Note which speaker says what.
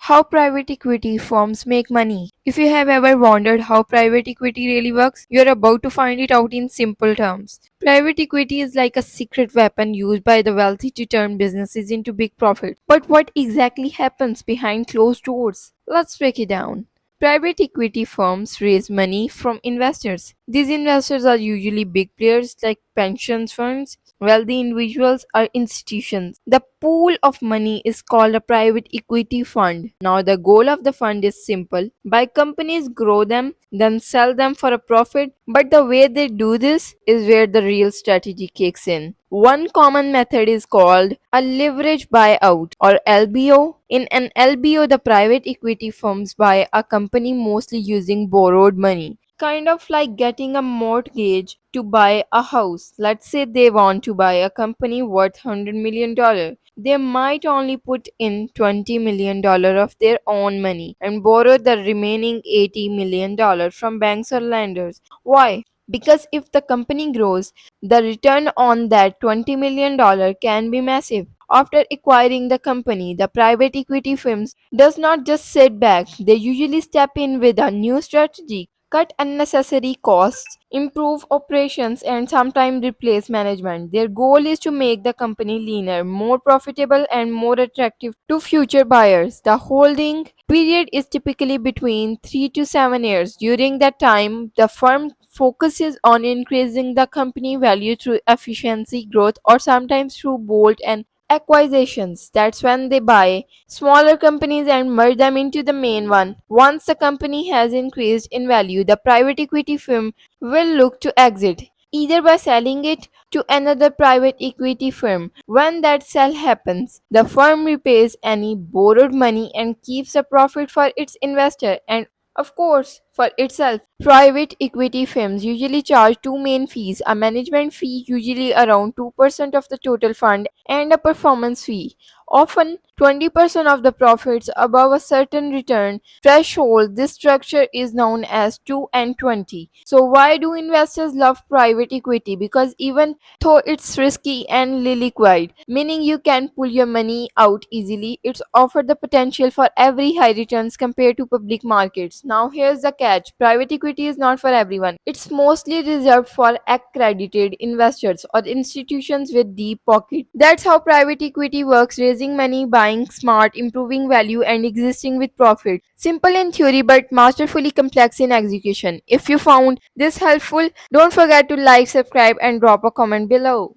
Speaker 1: How private equity firms make money. If you have ever wondered how private equity really works, you're about to find it out in simple terms. Private equity is like a secret weapon used by the wealthy to turn businesses into big profits. But what exactly happens behind closed doors? Let's break it down. Private equity firms raise money from investors. These investors are usually big players like pension funds, wealthy individuals, or institutions. The pool of money is called a private equity fund. Now, the goal of the fund is simple: buy companies, grow them, then sell them for a profit. But the way they do this is where the real strategy kicks in. One common method is called a leverage buyout or LBO. In an LBO, the private equity firms buy a company mostly using borrowed money, kind of like getting a mortgage to buy a house. Let's say they want to buy a company worth $100 million. They might only put in $20 million of their own money and borrow the remaining $80 million from banks or lenders. Why? Because if the company grows, the return on that $20 million can be massive. After acquiring the company, the private equity firms does not just sit back, they usually step in with a new strategy, cut unnecessary costs, improve operations, and sometimes replace management. Their goal is to make the company leaner, more profitable, and more attractive to future buyers. The holding period is typically between 3 to 7 years. During that time, the firm focuses on increasing the company value through efficiency growth or sometimes through bold and acquisitions. That's when they buy smaller companies and merge them into the main one. Once the company has increased in value, the private equity firm will look to exit, either by selling it to another private equity firm. When that sale happens, the firm repays any borrowed money and keeps a profit for its investor and, of course, for itself. Private equity firms usually charge two main fees: a management fee, usually around 2% of the total fund, and a performance fee, often 20% of the profits above a certain return threshold. This structure is known as 2 and 20. So, why do investors love private equity? Because even though it's risky and liquid, meaning you can pull your money out easily, it's offered the potential for every high returns compared to public markets. Now, here's the catch: private equity is not for everyone. It's mostly reserved for accredited investors or institutions with deep pockets. That's how private equity works: raising money, buying smart, improving value, and existing with profit. Simple in theory but masterfully complex in execution. If you found this helpful, don't forget to like, subscribe, and drop a comment below.